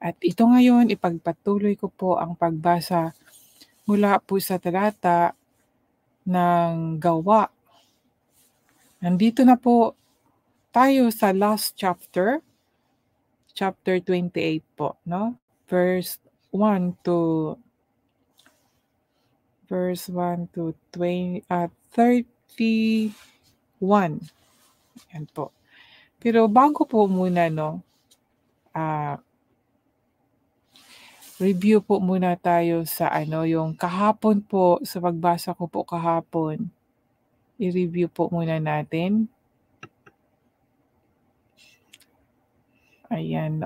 At ito ngayon, ipagpatuloy ko po ang pagbasa mula po sa talata ng Gawa. Nandito na po tayo sa last chapter, chapter 28 po, no? Verse 1 to 31. Yan po. Pero bago po muna, no, review po muna tayo sa yung kahapon po, sa pagbasa ko po kahapon. I-review po muna natin. Ayan,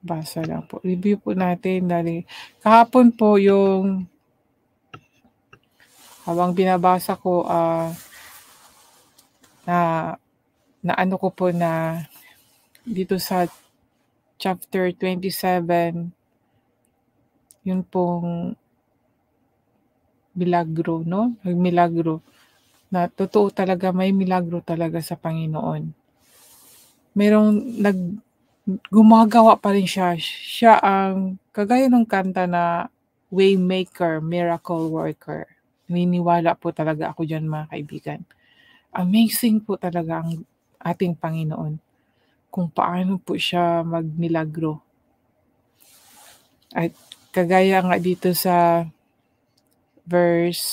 basa lang po. Review po natin. Kahapon po yung habang binabasa ko, na ano ko po na dito sa chapter 27, yun pong milagro, no? Milagro. Na totoo talaga, may milagro talaga sa Panginoon. Gumagawa pa rin siya. Siya ang, kagaya ng kanta na Waymaker, Miracle Worker. Naniniwala po talaga ako dyan, mga kaibigan. Amazing po talaga ang ating Panginoon kung paano po siya magmilagro. At kagaya nga dito sa verse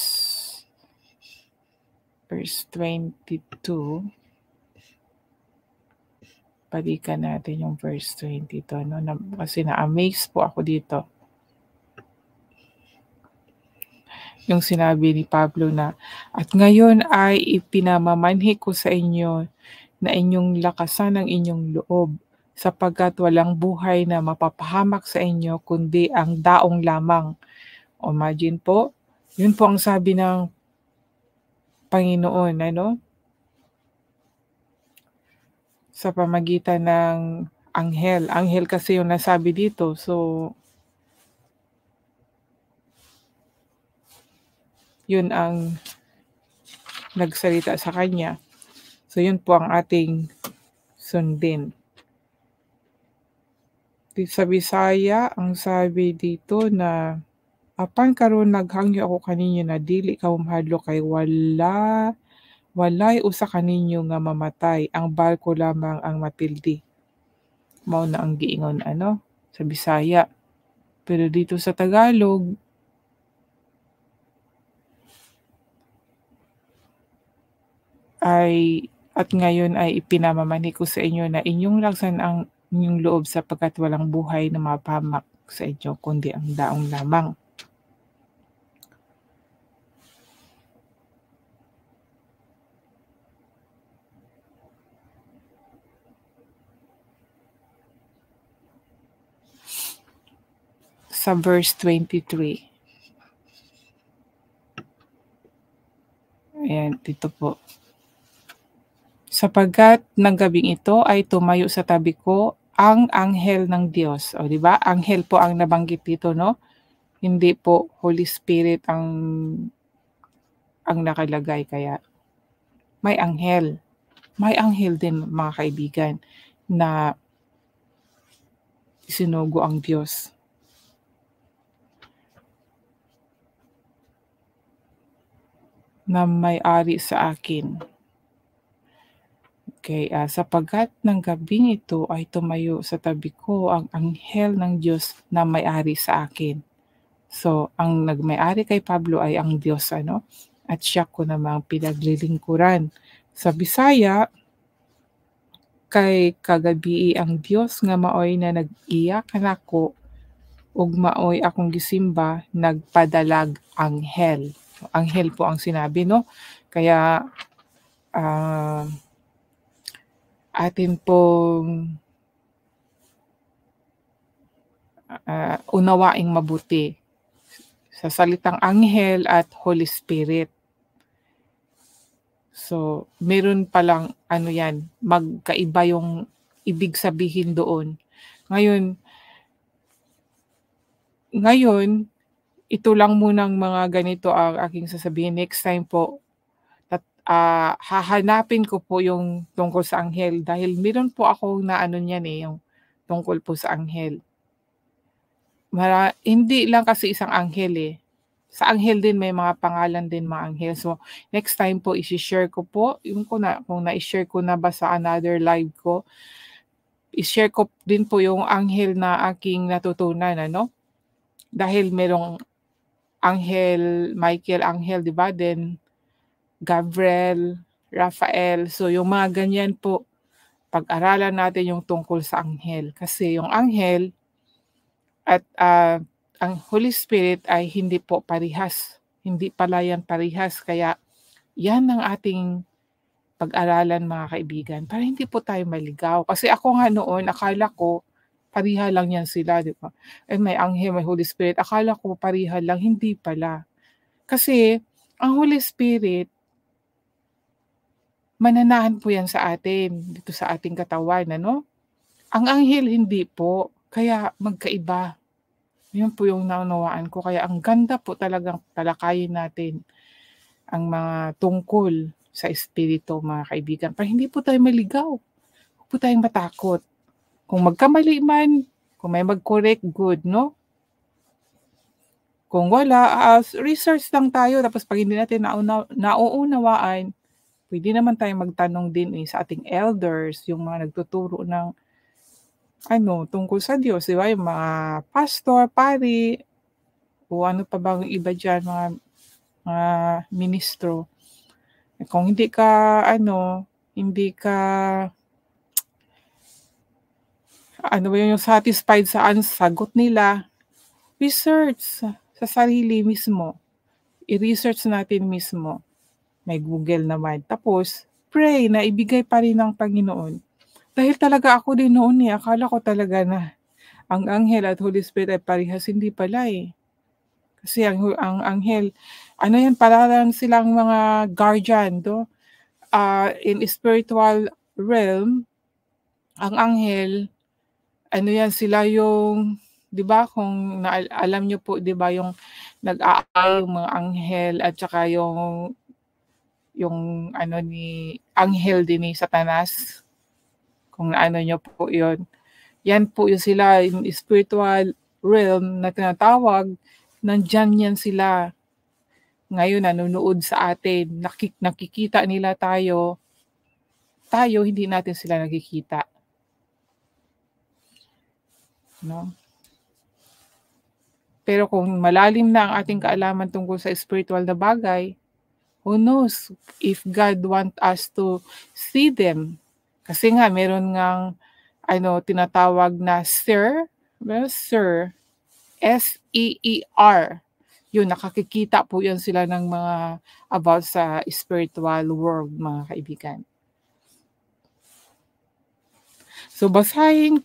22, balikan natin yung verse 22, no? Kasi na-amaze po ako dito. Yung sinabi ni Pablo na, at ngayon ay ipinamamanhi ko sa inyo na inyong lakasan ang inyong loob, sapagkat walang buhay na mapapahamak sa inyo, kundi ang daong lamang. O imagine po, yun po ang sabi ng Panginoon, sa pamagitan ng anghel. Anghel kasi yung nasabi dito. So, yun ang nagsalita sa kanya. So, yun po ang ating sundin. Sa Bisaya, ang sabi dito na, apan karon naghangyo ako kaninyo na dili ka mahadlo kay walay usa kaninyo nga mamatay, ang barko lamang ang mapildi. Mao na ang giingon sa Bisaya. Pero dito sa Tagalog, at ngayon ay ipinamamanhi ko sa inyo na inyong laksan ang inyong loob, sapagkat walang buhay na mapahamak sa inyo, kundi ang daong lamang. Sa verse 23. Ayan, dito po. Sapagkat ng gabing ito ay tumayo sa tabi ko ang anghel ng Diyos. O, di ba? Anghel po ang nabanggit dito, no? Hindi po Holy Spirit ang nakalagay. Kaya may anghel. May anghel din, mga kaibigan, na isinugo ang Diyos. Na may-ari sa akin. Okay, sapagkat ng gabing ito ay tumayo sa tabi ko ang anghel ng Diyos na may-ari sa akin. So, ang nagmay-ari kay Pablo ay ang Diyos, at siya ko namang pinaglilingkuran. Sa Bisaya, kay kagabi ang Diyos nga maoy na nag-iya kanako ug maoy akong gisimba, nagpadalag anghel. Anghel po ang sinabi, no? Kaya atin pong unawaing mabuti sa salitang anghel at Holy Spirit. So, meron palang magkaiba yung ibig sabihin doon. Ngayon, ito lang munang mga ganito ang aking sasabihin. Next time po hahanapin ko po yung tungkol sa anghel dahil meron po akong naano niyan, yung tungkol po sa anghel. Hindi lang kasi isang anghel, eh. Sa anghel din may mga pangalan din mga anghel. So, next time po ishi-share ko po yung kung nai-share ko na ba sa another live ko, i-share ko din po yung anghel na aking natutunan ano. Dahil merong anghel, Michael Anghel 'di ba, then Gabriel, Raphael. So, yung mga ganyan po, pag-aralan natin yung tungkol sa anghel. Kasi yung anghel at, ang Holy Spirit ay hindi po parehas, hindi pala yan parehas. Kaya yan ang ating pag-aralan mga kaibigan, para hindi po tayo maligaw. Kasi ako nga noon akala ko pareha lang yan sila 'di ba? May anghel, may Holy Spirit, akala ko pareha lang, hindi pala. Kasi ang Holy Spirit mananahan po yan sa atin, dito sa ating katawan ano. Ang anghel hindi po, kaya magkaiba. Yun po yung naunawaan ko, kaya ang ganda po talagang talakayin natin ang mga tungkol sa espiritu mga kaibigan, para hindi po tayo maligaw, huwag po tayong matakot. Kung magkamali man, kung may mag-correct, good 'no? Kung wala, research lang tayo tapos 'pag hindi natin nauunawaan, puwede naman tayong magtanong din, sa ating elders, yung mga nagtuturo ng ano, tungkol sa Diyos, 'di ba, yung mga pastor, pari, o ano pa bang iba diyan, mga ministro. Kung hindi ka ano, hindi ka ano ba yun, yung satisfied sa sagot nila, research sa sarili mismo. I-research natin mismo. May Google naman. Tapos pray na ibigay pa rin ng Panginoon. Dahil talaga ako din noon, akala ko talaga na ang anghel at Holy Spirit ay parehas, hindi pala, eh. Kasi ang anghel, ano yan, parang silang mga guardian 'to. In spiritual realm, ang anghel, ano yan, sila yung 'di ba kung alam niyo po 'di ba yung nag-aaway yung mga anghel at saka yung ano ni anghel din ni Satanas, kung naano niyo po yun. Yan po yung sila in spiritual realm na tinatawag, nandiyan yan sila. Ngayon nanonood sa atin, nakikita nila tayo, tayo hindi natin sila nakikita, 'no? Pero kung malalim na ang ating kaalaman tungkol sa spiritual na bagay, who knows if God want us to see them. Kasi nga meron ngang ano tinatawag na seer, S-E-E-R. Yun, nakakikita po yan sila ng mga about sa spiritual world mga kaibigan. So basahin.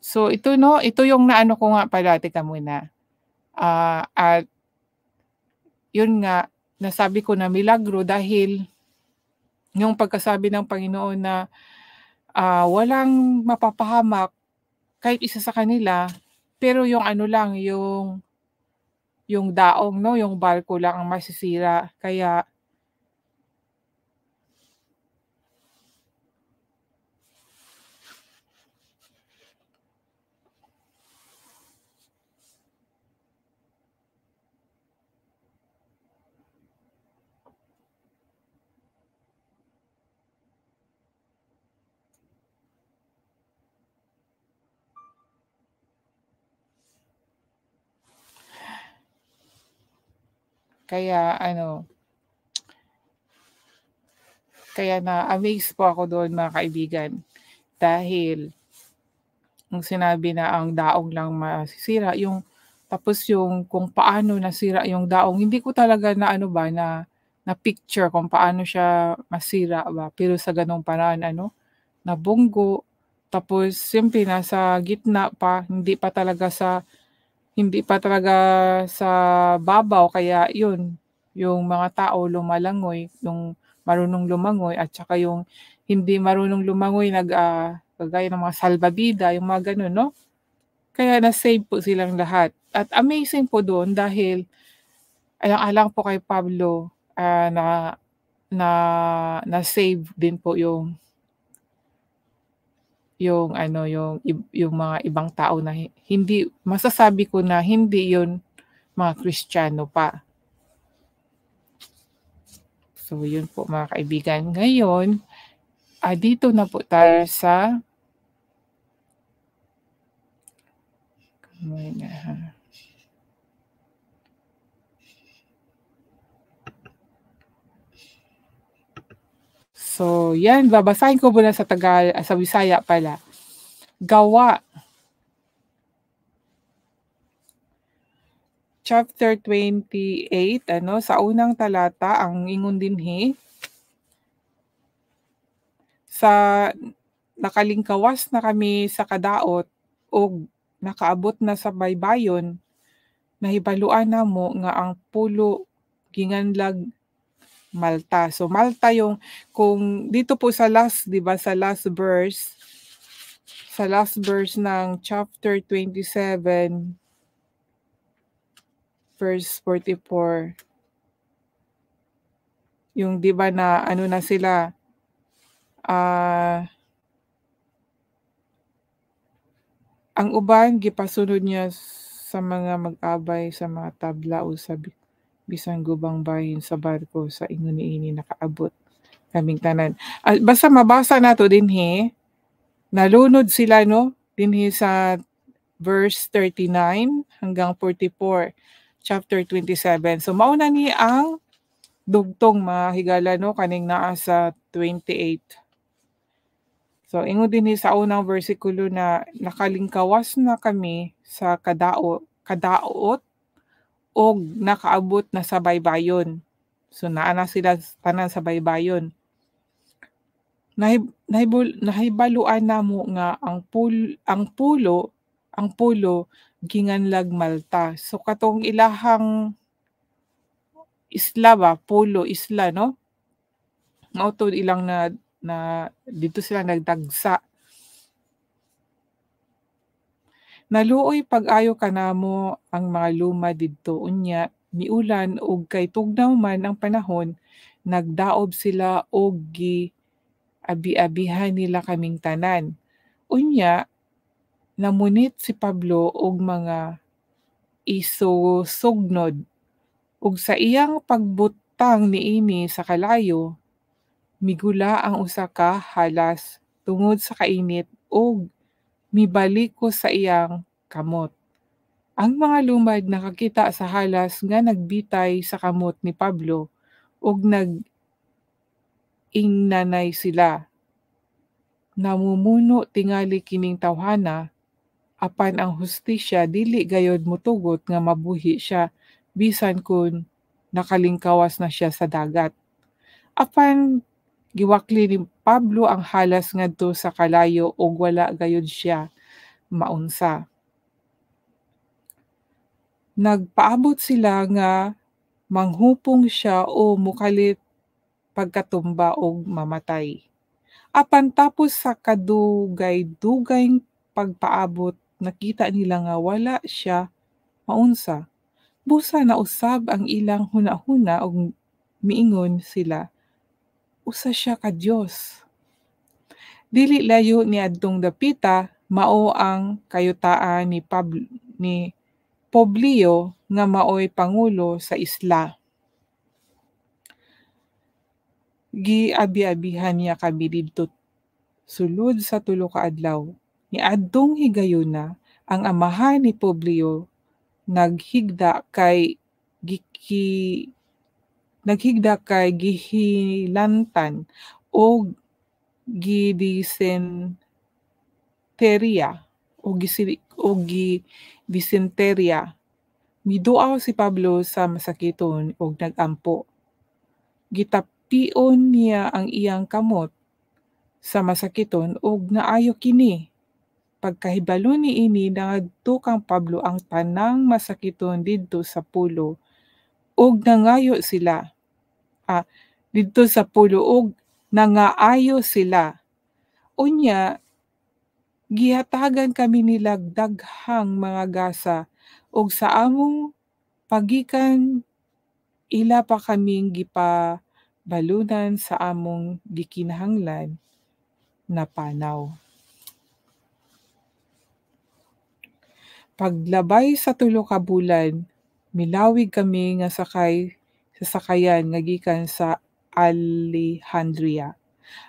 So ito 'no, ito yung naano ko nga pala, teka muna. At yun nga, nasabi ko na milagro dahil yung pagkasabi ng Panginoon na, walang mapapahamak kahit isa sa kanila, pero yung ano lang, yung daong 'no, yung barko lang ang masisira. Kaya ano, kaya na-amaze po ako doon mga kaibigan, dahil nung sinabi na ang daong lang masisira, tapos yung kung paano nasira yung daong, hindi ko talaga na ano ba, na picture kung paano siya masira ba, pero sa gano'ng paraan ano, nabunggo, tapos siyempre nasa gitna pa, hindi pa talaga sa babaw, kaya yun, yung mga tao lumalangoy, yung marunong lumangoy at saka yung hindi marunong lumangoy kagaya ng mga salbabida, yung mga gano'n 'no. Kaya na-save po silang lahat at amazing po doon dahil alang-alang po kay Pablo, na na na-save din po yung ano, yung mga ibang tao na hindi masasabi ko na hindi yun mga Kristiyano pa. So yun po mga kaibigan. Ngayon, dito na po tayo sa So yan, babasahin ko muna sa sa Bisaya pala. Gawa. Chapter 28, sa unang talata ang ingon dinhi, sa nakalingkawas na kami sa kadaot ug nakaabot na sa baybayon, nahibaluan namo nga ang pulo ginganlag Malta. So Malta yung kung dito po sa last, 'di ba, sa last verse ng chapter 27 verse 44. Yung 'di ba na ano na sila, ang uban gipasunod niya sa mga mag-abay sa mga tabla o sa bisan gubang bahin sa barko sa ingon niini nakaabot kaming tanan. Basta mabasa nato dinhi, nalunod sila dinhi sa verse 39 hanggang 44, chapter 27. So mao na ni ang dugtong mga higala kaning naa sa 28. So ingon dinhi sa unang bersikulo na nakalingkawas na kami sa kadaot og nakaabot na sa baybayon. So naa na sila tanan sa baybayon. Nahibaluan namo nga ang pulo ginganlag Malta. So katong ilahang isla ba, pulo isla mao to ilang na dito sila nagdagsa. Naluoy pag-ayo kanamo ang mga luma didto unya miulan ug kay tugnaw man ang panahon, nagdaob sila og abi-abihan nila kaming tanan. Unya namunit si Pablo og mga isusugnod ug sa iyang pagbutang niini sa kalayo, migula ang usa ka halas tungod sa kainit ug mibaliko sa iyang kamot. Ang mga lumad nakakita sa halas nga nagbitay sa kamot ni Pablo ug nag-ingnanay sila. Namumuno tingali kining tawhana, apan ang hustisya dili gayod motugot nga mabuhi siya bisan kun nakalingkawas na siya sa dagat. Apan giwakli ni Pablo ang halas ngadto sa kalayo ug wala gayud siya maunsa. Nagpaabot sila nga manghupong siya o mukalit pagkatumba og mamatay. Apan tapos sa kadugay-dugayng pagpaabot, nakita nila nga wala siya maunsa. Busa na usab ang ilang hunahuna og miingon sila, usa siya ka Dios. Dili layo ni adtong dapita, mao ang kayutaan ni Publio nga maoy pangulo sa isla. Giabi-abihan niya kami didto sulod sa tulo ka adlaw. Niadtong higayuna, ang amahan ni Publio naghigda kay gihilantan o gidisenterya o gidisenterya. Miduaw si Pablo sa masakiton ug nagampo. Gitapion niya ang iyang kamot sa masakiton ug naayo kini. Pagkahibalo niini nangadto kang Pablo ang tanang masakiton didto sa pulo ug nangayo sila. Didto sa pulo ug nangaayo sila. Unya Gihatagan kami nila daghang mga gasa ug sa among pagikan ila pa kaming gipabalunan sa among gikinahanglan na panaw. Paglabay sa 3 ka bulan, milawig kami nga sakay sa sakayan nga gikan sa Alejandria.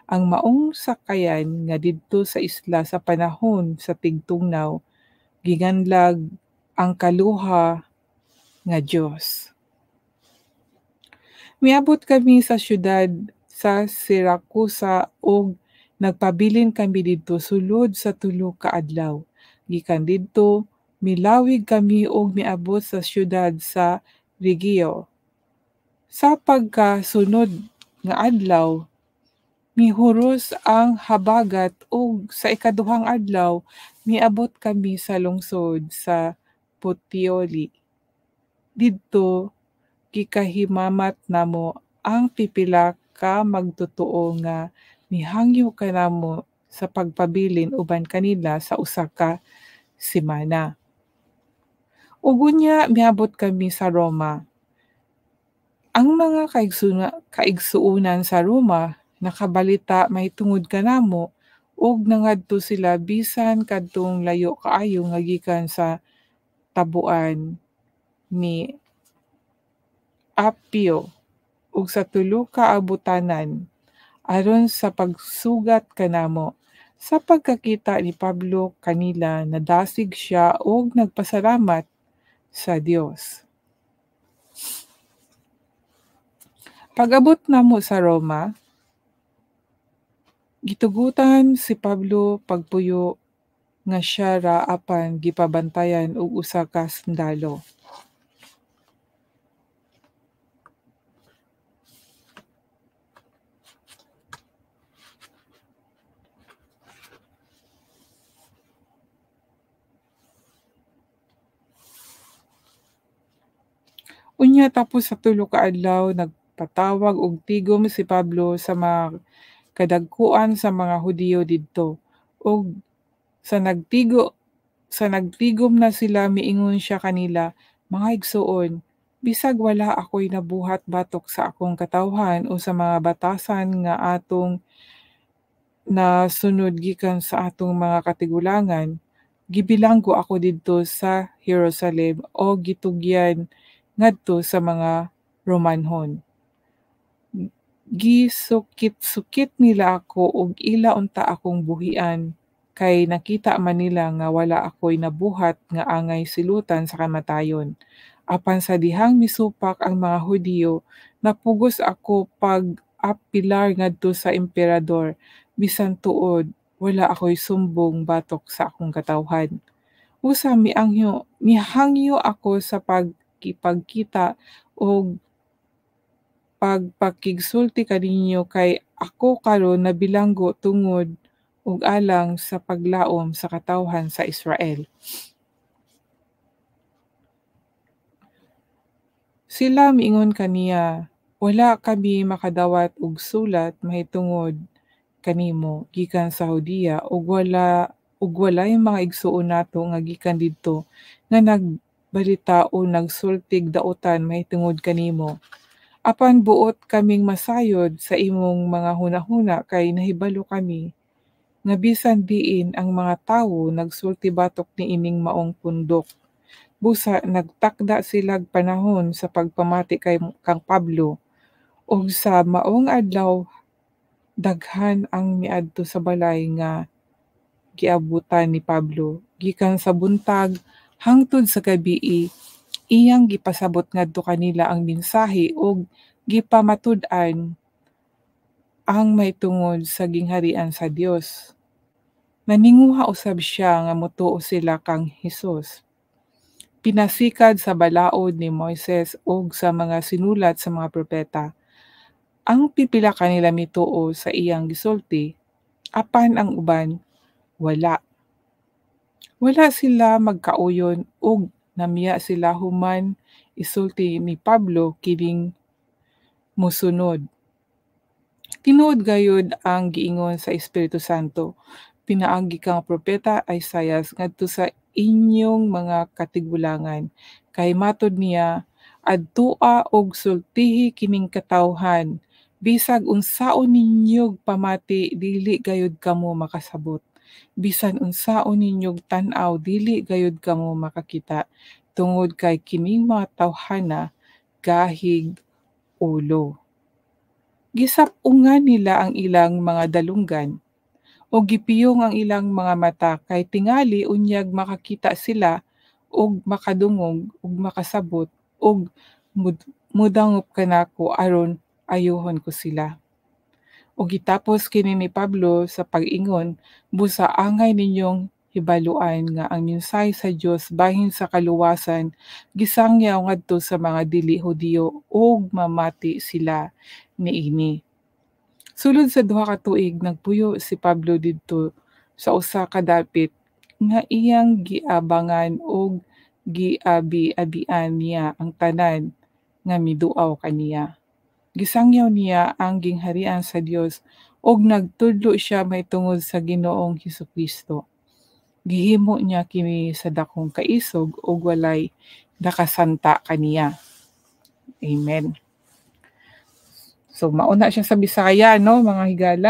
Ang maong sakayan nga didto sa isla sa panahon sa tigtugnaw, ginganlag ang kaluha nga Dios. Miabot kami sa siyudad sa Siracusa ug nagpabilin kami didto sulod sa 3 ka adlaw. Gikan didto, milawig kami ug miabot sa siyudad sa Regio. Sa pagkasunod nga adlaw, mihuros ang habagat ug sa ikaduhang adlaw miabot kami sa lungsod sa Puteoli. Didto gikahimamat namo ang pipila ka magtotoo nga mihangyo kanamo sa pagpabilin uban kanila sa usa ka semana. Ug unya miabot kami sa Roma. Ang mga kaigsuonan sa Roma nakabalita mahitungod kanamo ug nangadto sila bisan kadtong layo kaayo nga gikan sa tabuan ni Appio ug sa 3 ka abutanan aron sa pagsugat kanamo. Sa pagkakita ni Pablo kanila nadasig siya ug nagpasalamat sa Dios. Pag-abot namo sa Roma, gitugutan si Pablo pagpuyo nga siya ra apan gipabantayan og usa ka sundalo. Unya tapos sa 3 ka adlaw nagpatawag og tigom si Pablo sa mga kadagkuan sa mga Hudiyo didto ug sa nagtigom na sila miingon siya kanila, "Mga igsoon, bisag wala ako'y nabuhat batok sa akong katawhan o sa mga batasan nga atong nasunod gikan sa atong mga katigulangan, gibilanggo ako didto sa Jerusalem o gitugyan ngadto sa mga Romanhon. Gisukit-sukit nila ako ug ila unta akong buhian kay nakita man nila nga wala ako'y nabuhat nga angay silutan sa kamatayon. Apan sa dihang misupak ang mga Hudiyo, napugos ako pag-apilar ngadto sa emperador, bisan tuod wala ako'y sumbong batok sa akong katawhan. Usa mihangyo ako sa pagkipagkita og pagpakigsulti kaninyo kay ako karon nabilanggo tungod ug alang sa paglaom sa katawhan sa Israel." Sila miingon kaniya, "Wala kami makadawat og sulat mahitungod kanimo gikan sa Hudiya ug walay mga igsuon nato nga gikan didto nga nagbalita o nagsultig daotan mahitungod kanimo. Apan buot kaming masayod sa imong mga hunahuna kay nahibalo kami nga bisan diin ang mga tawo nagsulti batok niining maong pundok. Busa nagtakda silag panahon sa pagpamati kang Pablo ug sa maong adlaw daghan ang miadto sa balay nga giabutan ni Pablo. Gikan sa buntag hangtod sa gabii, iyang gipasabot ngadto kanila ang mensahe ug gipamatud-an ang mahitungod sa gingharian sa Dios. Naninguha usab siya nga motuo sila kang Hesus. Pinasikad sa balaod ni Moises ug sa mga sinulat sa mga propeta. Ang pipila kanila mituo sa iyang gisulti, apan ang uban wala. Wala sila magkauyon ug namiya sila human isulti ni Pablo kining mosunod. Tinuod gayud ang giingon sa Espiritu Santo, pinaagi kang propeta Isaias ngadto sa inyong mga katigulangan. Kay matud niya, adtua og sultihi kining katawhan, bisag unsaon ninyog pamati dili gayud kamo makasabot. Bisan unsaon ninyog tan-aw dili gayud kamo makakita, tungod kay kining mga tawhana gahig ulo. Gisap-ungan nila ang ilang mga dalunggan, o gipiyong ang ilang mga mata kay tingali unyag makakita sila og makadungog ug makasabot og mudangop kanako aron ayohon ko sila. O gitapos kini ni Pablo sa pag-ingon, busa angay ninyong hibaluan nga ang mensahe sa Dios bahin sa kaluwasan gisangyaw ngadto sa mga dili Hudiyo ug mamati sila niini. Sulod sa duha ka tuig nagpuyo si Pablo didto sa usa ka dapit nga iyang giabangan ug giabi-abian niya ang tanan nga miduaw kaniya. Gisangyaw niya ang gingharian sa Dios ug nagtudlo siya mahitungod sa Ginoong Hesukristo. Gihimo niya kini sa dakong kaisog ug walay nakasanta kaniya. Amen. So mauna siya sa Bisaya, no, mga higala.